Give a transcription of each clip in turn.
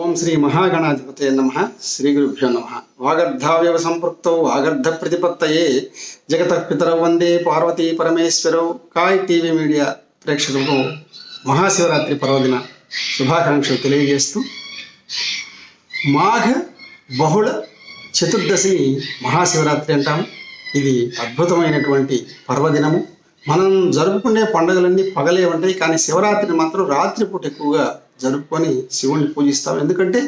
ఓం శ్రీ మహాగణాధిపతే నమః. శ్రీ గురుభ్యో నమః. వాగర్ధావయవ సంపృక్తౌ వాగర్ధ ప్రతిపత్తయే జగతః పితరౌ వందే పార్వతీ పరమేశ్వరౌ. కాయ్ టీవీ మీడియా ప్రేక్షకులకు మహాశివరాత్రి పర్వదిన శుభాకాంక్షలు తెలియజేస్తూ, మాఘ బహుళ చతుర్దశిని మహాశివరాత్రి అంటాము. ఇది అద్భుతమైనటువంటి పర్వదినము. మనం జరుపుకునే పండుగలన్నీ పగలే ఉంటాయి, కానీ శివరాత్రిని మాత్రం రాత్రిపూట ఎక్కువగా జరుపుకొని శివుణ్ణి పూజిస్తాం. ఎందుకంటే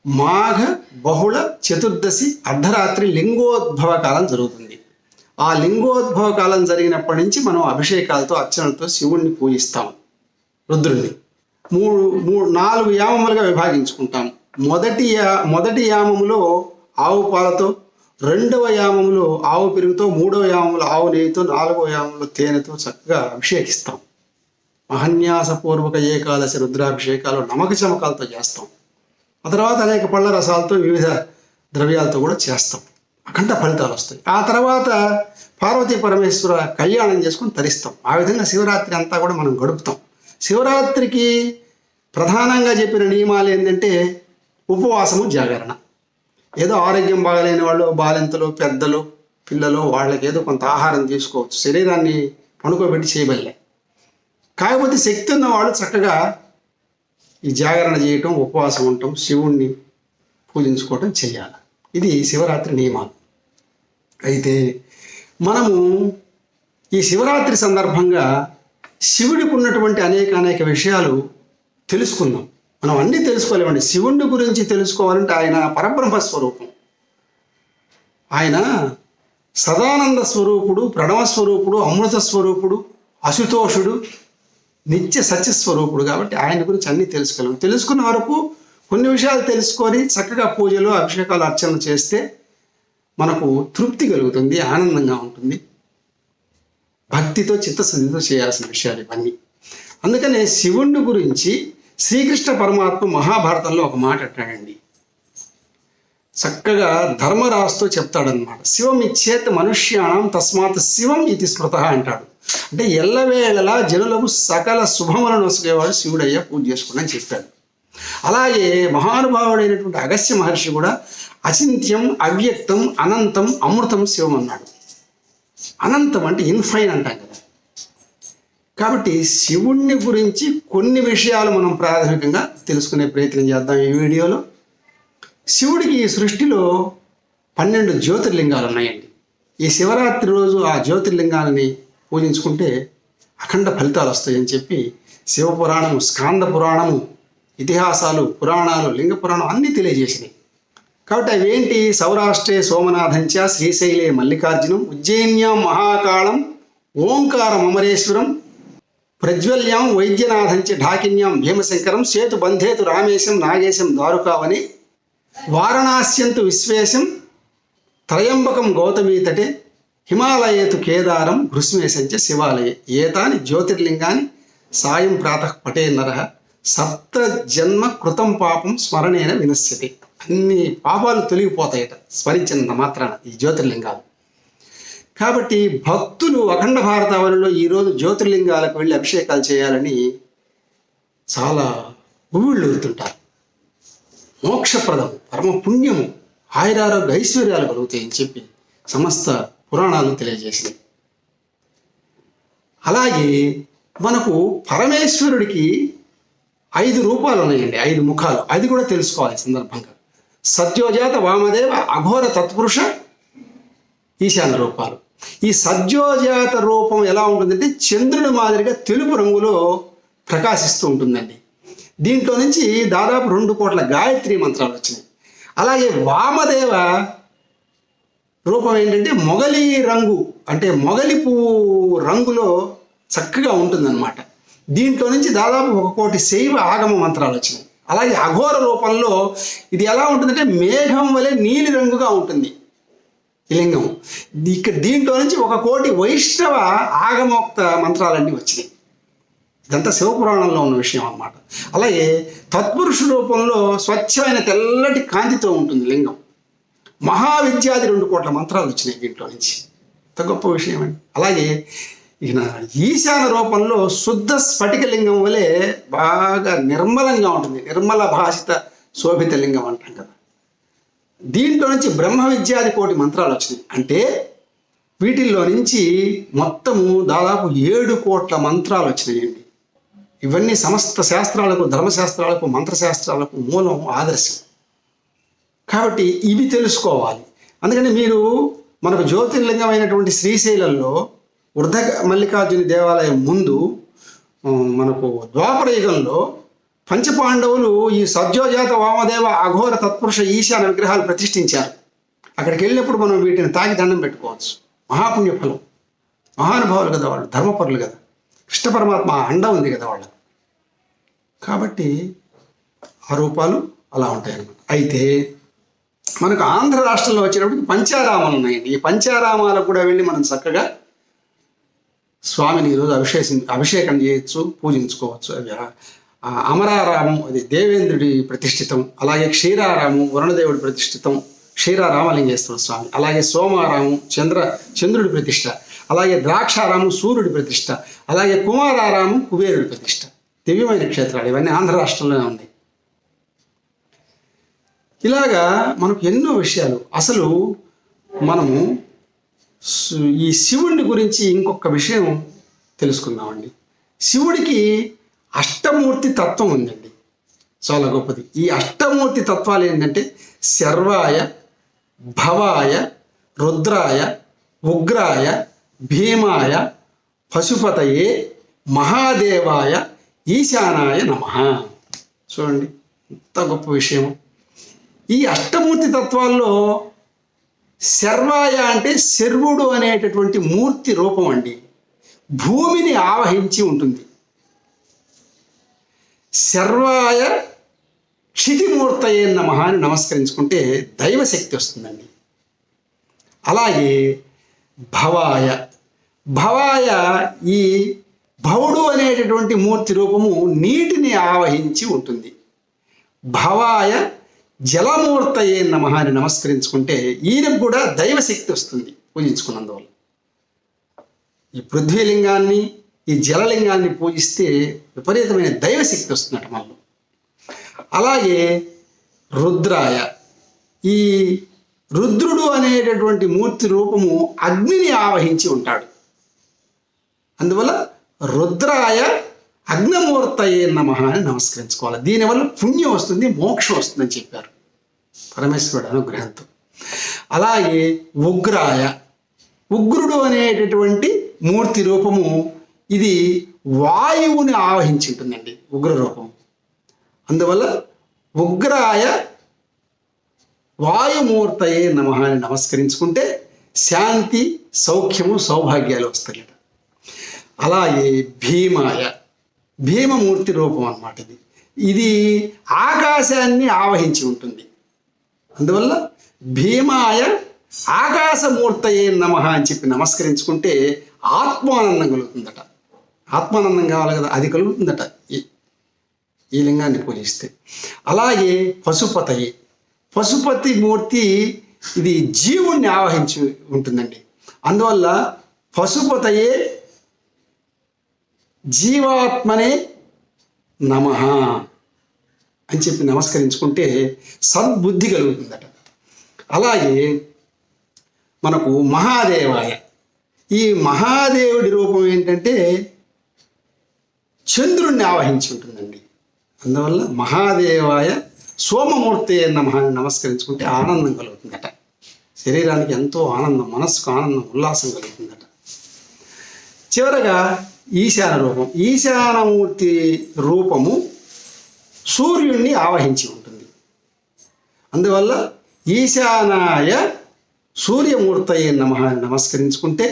మాఘ బహుళ చతుర్దశి అర్ధరాత్రి లింగోద్భవ కాలం జరుగుతుంది. ఆ లింగోద్భవ కాలం జరిగినప్పటి నుంచి మనం అభిషేకాలతో అర్చనలతో శివుణ్ణి పూజిస్తాం. రుద్రుణ్ణి నాలుగు యామములుగా విభాగించుకుంటాం. మొదటి యామములో ఆవు పాలతో, రెండవ యామములో ఆవు పెరుగుతో, మూడవ యామములో ఆవు నెయ్యితో, నాలుగవ యామంలో తేనెతో చక్కగా అభిషేకిస్తాం. మహన్యాసపూర్వక ఏకాదశి రుద్రాభిషేకాలు నమక చమకాలతో చేస్తాం. ఆ తర్వాత అనేక పళ్ళ రసాలతో, వివిధ ద్రవ్యాలతో కూడా చేస్తాం. అఖండ ఫలితాలు వస్తాయి. ఆ తర్వాత పార్వతీ పరమేశ్వర కళ్యాణం చేసుకొని తరిస్తాం. ఆ విధంగా శివరాత్రి అంతా కూడా మనం గడుపుతాం. శివరాత్రికి ప్రధానంగా చెప్పిన నియమాలు ఏంటంటే ఉపవాసము, జాగరణ. ఏదో ఆరోగ్యం బాగలేని వాళ్ళు, బాలింతలు, పెద్దలు, పిల్లలు, వాళ్ళకి ఏదో కొంత ఆహారం తీసుకోవచ్చు, శరీరాన్ని పడుకోబెట్టి చేయబడలే. కాకపోతే శక్తి ఉన్న వాళ్ళు చక్కగా ఈ జాగరణ చేయటం, ఉపవాసం ఉండటం, శివుణ్ణి పూజించుకోవటం చేయాలి. ఇది శివరాత్రి నియమాలు. అయితే మనము ఈ శివరాత్రి సందర్భంగా శివుడికి ఉన్నటువంటి అనేక విషయాలు తెలుసుకుందాం. మనం అన్నీ తెలుసుకోలేమండి. శివుణ్ణి గురించి తెలుసుకోవాలంటే ఆయన పరబ్రహ్మ స్వరూపం. ఆయన సదానంద స్వరూపుడు, ప్రణవ స్వరూపుడు, అమృత స్వరూపుడు, అశుతోషుడు, నిత్య సత్యస్వరూపుడు. కాబట్టి ఆయన గురించి అన్నీ తెలుసుకోలేము. తెలుసుకున్న వరకు కొన్ని విషయాలు తెలుసుకొని చక్కగా పూజలు, అభిషేకాలు, అర్చనలు చేస్తే మనకు తృప్తి కలుగుతుంది, ఆనందంగా ఉంటుంది. భక్తితో, చిత్తశుద్ధితో చేయాల్సిన విషయాలు ఇవన్నీ. అందుకనే శివుణ్ణి గురించి శ్రీకృష్ణ పరమాత్మ మహాభారతంలో ఒక మాట అంటాడండి. చక్కగా ధర్మరాజుతో చెప్తాడనమాట. శివం ఇచ్చేత్ మనుష్యాణం తస్మాత్ శివం ఇది స్మృత అంటాడు. అంటే ఎల్లవేళలా జనులకు సకల శుభములను వసుకేవాడు శివుడయ్యా, పూజ చేసుకుని చెప్పాడు. అలాగే మహానుభావుడైనటువంటి అగస్త్య మహర్షి కూడా అచింత్యం, అవ్యక్తం, అనంతం, అమృతం శివం అన్నాడు. అనంతం అంటే ఇన్ఫైన్ అంటాం కదా. కాబట్టి శివుణ్ణి గురించి కొన్ని విషయాలు మనం ప్రాథమికంగా తెలుసుకునే ప్రయత్నం చేద్దాం ఈ వీడియోలో. శివుడికి ఈ సృష్టిలో 12 జ్యోతిర్లింగాలు ఉన్నాయండి. ఈ శివరాత్రి రోజు ఆ జ్యోతిర్లింగాలని పూజించుకుంటే అఖండ ఫలితాలు వస్తాయని చెప్పి శివపురాణము, స్కాంద పురాణము, ఇతిహాసాలు, పురాణాలు, లింగ పురాణం అన్నీ తెలియజేసినాయి. కాబట్టి అవి ఏంటి? సౌరాష్ట్రే సోమనాథంచ, శ్రీశైలే మల్లికార్జునం, ఉజ్జయిన్యాం మహాకాళం, ఓంకారం అమరేశ్వరం, ప్రజ్వల్యాం వైద్యనాథంచ, ఢాకిన్యాం భీమశంకరం, సేతు బంధేతు రామేశం, నాగేశం దారుకావని, వారణాస్యంతు విశ్వేశం, త్రయంబకం గౌతమీతటే, హిమాలయేతు కేదారం, భృస్మేశంచ శివాలయే, ఏతాని జ్యోతిర్లింగాన్ని సాయం ప్రాతః పటే నరః, సప్త జన్మ కృతం పాపం స్మరణేన వినశ్యతి. అన్ని పాపాలు తొలగిపోతాయట స్మరించినంత మాత్రాన ఈ జ్యోతిర్లింగాలు. కాబట్టి భక్తులు అఖండ భారతావనిలో ఈరోజు జ్యోతిర్లింగాలకు వెళ్ళి అభిషేకాలు చేయాలని చాలా ఊళ్ళూరుతుంటారు. మోక్షప్రదం, పరమ పుణ్యము, ఆయురారోగ్య ఐశ్వర్యాలు కలుగుతాయని చెప్పి సమస్త పురాణాలు తెలియజేసినాయి. అలాగే మనకు పరమేశ్వరుడికి 5 రూపాలు ఉన్నాయండి, 5 ముఖాలు. అది కూడా తెలుసుకోవాలి సందర్భంగా. సత్యోజాత, వామదేవ, అఘోర, తత్పురుష, ఈశాన రూపాలు. ఈ సత్యోజాత రూపం ఎలా ఉంటుందంటే చంద్రుడి మాదిరిగా తెలుపు రంగులో ప్రకాశిస్తూ ఉంటుందండి. దీంట్లో నుంచి దాదాపు 2 కోట్ల గాయత్రి మంత్రాలు వచ్చినాయి. అలాగే వామదేవ రూపం ఏంటంటే మొగలి రంగు, అంటే మొగలి పువ్వు రంగులో చక్కగా ఉంటుందన్నమాట. దీంట్లో నుంచి దాదాపు 1 కోటి శైవ ఆగమ మంత్రాలు వచ్చినాయి. అలాగే అఘోర రూపంలో ఇది ఎలా ఉంటుందంటే మేఘం వలె నీలి రంగుగా ఉంటుంది ఈ లింగం. దీంట్లో నుంచి 1 కోటి వైష్ణవ ఆగమోక్త మంత్రాలన్నీ వచ్చినాయి. ఇదంతా శివపురాణంలో ఉన్న విషయం అన్నమాట. అలాగే తత్పురుష రూపంలో స్వచ్ఛమైన తెల్లటి కాంతితో ఉంటుంది లింగం. మహావిద్యాది 2 కోట్ల మంత్రాలు వచ్చినాయి దీంట్లో నుంచి. ఇంత గొప్ప విషయం అండి. అలాగే ఈయన ఈశాన రూపంలో శుద్ధ స్ఫటికలింగం వలె బాగా నిర్మలంగా ఉంటుంది. నిర్మల భాషిత శోభిత లింగం అంటాం కదా. దీంట్లో నుంచి బ్రహ్మ విద్యాది కోటి మంత్రాలు వచ్చినాయి. అంటే వీటిల్లో నుంచి మొత్తము దాదాపు 7 కోట్ల మంత్రాలు వచ్చినాయండి. ఇవన్నీ సమస్త శాస్త్రాలకు, ధర్మశాస్త్రాలకు, మంత్రశాస్త్రాలకు మూలం, ఆదర్శం. కాబట్టి ఇవి తెలుసుకోవాలి. అందుకని మీరు మనకు జ్యోతిర్లింగమైనటువంటి శ్రీశైలంలో వృద్ధ మల్లికార్జుని దేవాలయం ముందు మనకు ద్వాపర యుగంలో పంచపాండవులు ఈ సద్యోజాత వామదేవ అఘోర తత్పురుష ఈశాన విగ్రహాలు ప్రతిష్ఠించారు. అక్కడికి వెళ్ళినప్పుడు మనం వీటిని తాకి దండం పెట్టుకోవచ్చు. మహాపుణ్య ఫలం. మహానుభావులు కదా వాళ్ళు, ధర్మపరులు కదా, కృష్ణ పరమాత్మ అండ ఉంది కదా వాళ్ళకు. కాబట్టి ఆ రూపాలు అలా ఉంటాయి అన్నమాట. అయితే మనకు ఆంధ్ర రాష్ట్రంలో వచ్చేటప్పటికి పంచారామాలు ఉన్నాయండి. ఈ పంచారామాలకు కూడా వెళ్ళి మనం చక్కగా స్వామిని ఈరోజు అభిషేకం చేయొచ్చు, పూజించుకోవచ్చు. అవి అమరారామం, అది దేవేంద్రుడి ప్రతిష్ఠితం. అలాగే క్షీరారామం వరుణదేవుడి ప్రతిష్ఠితం, క్షీరారామలింగేశ్వర స్వామి. అలాగే సోమారామం చంద్రుడి ప్రతిష్ఠ. అలాగే ద్రాక్షారామం సూర్యుడి ప్రతిష్ఠ. అలాగే కుమారారామం కుబేరుడి ప్రతిష్ఠ. దివ్యమైన క్షేత్రాలు ఇవన్నీ ఆంధ్ర రాష్ట్రంలోనే ఉంది. ఇలాగా మనకు ఎన్నో విషయాలు. అసలు మనము ఈ శివుడిని గురించి ఇంకొక విషయం తెలుసుకుందామండి. శివుడికి అష్టమూర్తి తత్వం ఉందండి, చాలా గొప్పది. ఈ అష్టమూర్తి తత్వాలు ఏంటంటే శర్వాయ, భవాయ, రుద్రాయ, ఉగ్రాయ, భీమాయ, పశుపతయే, మహాదేవాయ, ఈశానాయ నమః. చూడండి ఎంత గొప్ప విషయం. ఈ అష్టమూర్తి తత్వాల్లో శర్వాయ అంటే శర్వుడు అనేటటువంటి మూర్తి రూపం అండి. భూమిని ఆవహించి ఉంటుంది. శర్వాయ క్షితిమూర్తయే నమః అని నమస్కరించుకుంటే దైవశక్తి వస్తుందండి. అలాగే భవాయ, భవాయ ఈ భవుడు అనేటటువంటి మూర్తి రూపము నీటిని ఆవహించి ఉంటుంది. భవాయ జలమూర్తయే నమః అని నమస్కరించుకుంటే ఈయనకు కూడా దైవశక్తి వస్తుంది పూజించుకున్నందువల్ల. ఈ పృథ్వీలింగాన్ని, ఈ జలలింగాన్ని పూజిస్తే విపరీతమైన దైవశక్తి వస్తుందట మనలో. అలాగే రుద్రాయ, ఈ రుద్రుడు అనేటటువంటి మూర్తి రూపము అగ్నిని ఆవహించి ఉంటాడు. అందువల్ల రుద్రాయ అగ్నమూర్తయే నమః అని నమస్కరించుకోవాలి. దీనివల్ల పుణ్యం వస్తుంది, మోక్షం వస్తుందని చెప్పారు పరమేశ్వరుడు అనుగ్రహంతో. అలాగే ఉగ్రాయ, ఉగ్రుడు అనేటటువంటి మూర్తి రూపము ఇది వాయువుని ఆవహించి ఉంటుందండి, ఉగ్ర రూపం. అందువల్ల ఉగ్రాయ వాయుమూర్తయే నమః అని నమస్కరించుకుంటే శాంతి, సౌఖ్యము, సౌభాగ్యాలు వస్తాయట. అలాగే భీమాయ, భీమమూర్తి రూపం అన్నమాట. ఇది ఆకాశాన్ని ఆవహించి ఉంటుంది. అందువల్ల భీమాయ ఆకాశమూర్తయే నమః అని చెప్పి నమస్కరించుకుంటే ఆత్మానందం కలుగుతుందట. ఆత్మానందం కావాలి కదా, అది కలుగుతుందట ఈ లింగాన్ని పూజిస్తే. అలాగే పశుపతయే, పశుపతి మూర్తి ఇది జీవుణ్ణి ఆవహించి ఉంటుందండి. అందువల్ల పశుపతయే జీవాత్మనే నమః అని చెప్పి నమస్కరించుకుంటే సద్బుద్ధి కలుగుతుందట. అలాగే మనకు మహాదేవాయ, ఈ మహాదేవుడి రూపం ఏంటంటే చంద్రుణ్ణి ఆవహించి ఉంటుందండి. అందువల్ల మహాదేవాయ సోమమూర్తి నమః అని నమస్కరించుకుంటే ఆనందం కలుగుతుందట. శరీరానికి ఎంతో ఆనందం, మనస్సుకు ఆనందం, ఉల్లాసం కలుగుతుందట. చివరగా ఈశాన రూపం, ఈశానమూర్తి రూపము సూర్యుణ్ణి ఆవహించి ఉంటుంది. అందువల్ల ఈశానాయ సూర్యమూర్తయే నమః అని నమస్కరించుకుంటే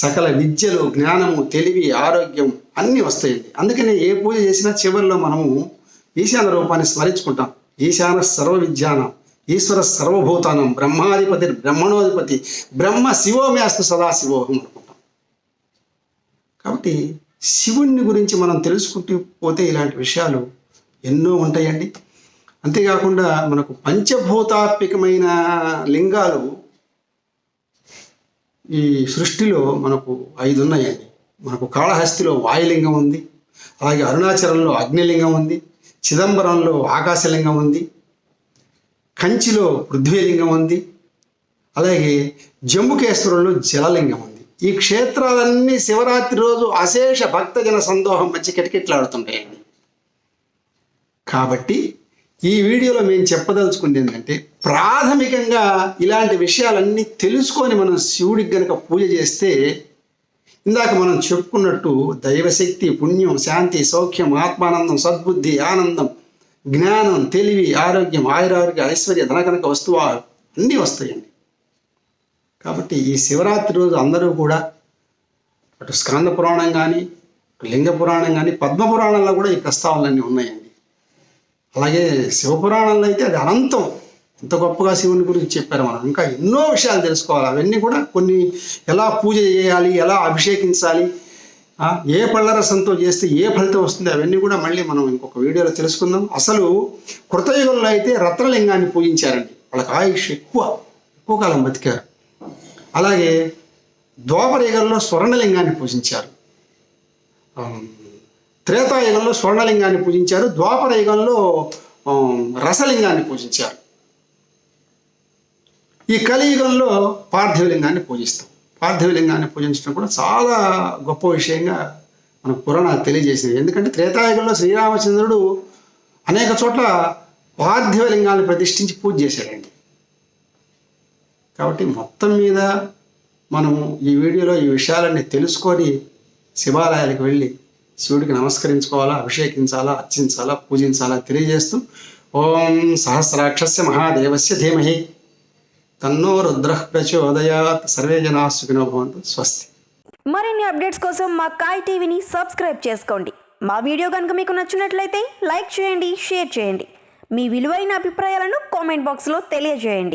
సకల విద్యలు, జ్ఞానము, తెలివి, ఆరోగ్యం అన్నీ వస్తాయండి. అందుకనే ఏ పూజ చేసినా చివరిలో మనము ఈశాన రూపాన్ని స్మరించుకుంటాం. ఈశాన సర్వ విద్యానం, ఈశ్వర సర్వభూతానం, బ్రహ్మాధిపతి బ్రహ్మణోధిపతి, బ్రహ్మ శివోమ్యాస్తు సదాశివోహం అనుకుంటాం. కాబట్టి శివుణ్ణి గురించి మనం తెలుసుకుంటూ పోతే ఇలాంటి విషయాలు ఎన్నో ఉంటాయండి. అంతేకాకుండా మనకు పంచభూతాత్మికమైన లింగాలు ఈ సృష్టిలో మనకు 5 ఉన్నాయండి. మనకు కాళహస్తిలో వాయులింగం ఉంది, అలాగే అరుణాచలంలో అగ్నిలింగం ఉంది, చిదంబరంలో ఆకాశలింగం ఉంది, కంచిలో పృథ్వీలింగం ఉంది, అలాగే జంబుకేశ్వరంలో జలలింగం ఉంది. ఈ క్షేత్రాలన్నీ శివరాత్రి రోజు అశేష భక్తజన సందోహం మధ్య కిటకిటలాడుతుంటాయండి. కాబట్టి ఈ వీడియోలో మేము చెప్పదలుచుకుంది ఏంటంటే, ప్రాథమికంగా ఇలాంటి విషయాలన్నీ తెలుసుకొని మనం శివుడికి గనక పూజ చేస్తే, ఇందాక మనం చెప్పుకున్నట్టు దైవశక్తి, పుణ్యం, శాంతి, సౌఖ్యం, ఆత్మానందం, సద్బుద్ధి, ఆనందం, జ్ఞానం, తెలివి, ఆరోగ్యం, ఆయురారోగ్య, ఐశ్వర్య, ధనకనక వస్తువు అన్నీ వస్తాయండి. కాబట్టి ఈ శివరాత్రి రోజు అందరూ కూడా అటు స్కంద పురాణం కానీ, లింగ పురాణం కానీ, పద్మ పురాణంలో కూడా ఈ ప్రస్తావనలన్నీ ఉన్నాయండి. అలాగే శివపురాణంలో అయితే అది అనంతం, ఎంత గొప్పగా శివుని గురించి చెప్పారు. మనం ఇంకా ఎన్నో విషయాలు తెలుసుకోవాలి. అవన్నీ కూడా కొన్ని ఎలా పూజ చేయాలి, ఎలా అభిషేకించాలి, ఏ పళ్ళ రసంతో చేస్తే ఏ ఫలితం వస్తుంది, అవన్నీ కూడా మళ్ళీ మనం ఇంకొక వీడియోలో తెలుసుకుందాం. అసలు కృతయుగంలో అయితే రత్నలింగాన్ని పూజించారండి. వాళ్ళకి ఆయుష్ ఎక్కువ కాలం బతికారు. అలాగే ద్వాపరయుగంలో స్వర్ణలింగాన్ని పూజించారు, త్రేతాయుగంలో స్వర్ణలింగాన్ని పూజించారు, ద్వాపరయుగంలో రసలింగాన్ని పూజించారు. ఈ కలియుగంలో పార్థివలింగాన్ని పూజిస్తాం. పార్థివలింగాన్ని పూజించడం కూడా చాలా గొప్ప విషయంగా మనకు పురాణాలు తెలియజేసింది. ఎందుకంటే త్రేతాయుగంలో శ్రీరామచంద్రుడు అనేక చోట్ల పార్థివలింగాన్ని ప్రతిష్ఠించి పూజ చేశాడండి. కాబట్టి మొత్తం మీద మనము ఈ వీడియోలో ఈ విషయాలన్నీ తెలుసుకొని శివాలయాలకు వెళ్ళి శివుడికి నమస్కరించుకోవాలా, అభిషేకించాలా, అర్చించాలా, పూజించాలా తెలియజేస్తూ, ఓం సహస్రాక్షస్య మహాదేవస్య ధీమహి తన్నో రుద్రః ప్రచోదయాత్. సర్వే జనాః సుఖినో భవంతు. స్వస్తి. మరిన్ని అప్డేట్స్ కోసం మా కాయ్ టీవీని సబ్స్క్రైబ్ చేసుకోండి. మా వీడియో కనుక మీకు నచ్చినట్లయితే లైక్ చేయండి, షేర్ చేయండి. మీ విలువైన అభిప్రాయాలను కామెంట్ బాక్స్లో తెలియజేయండి.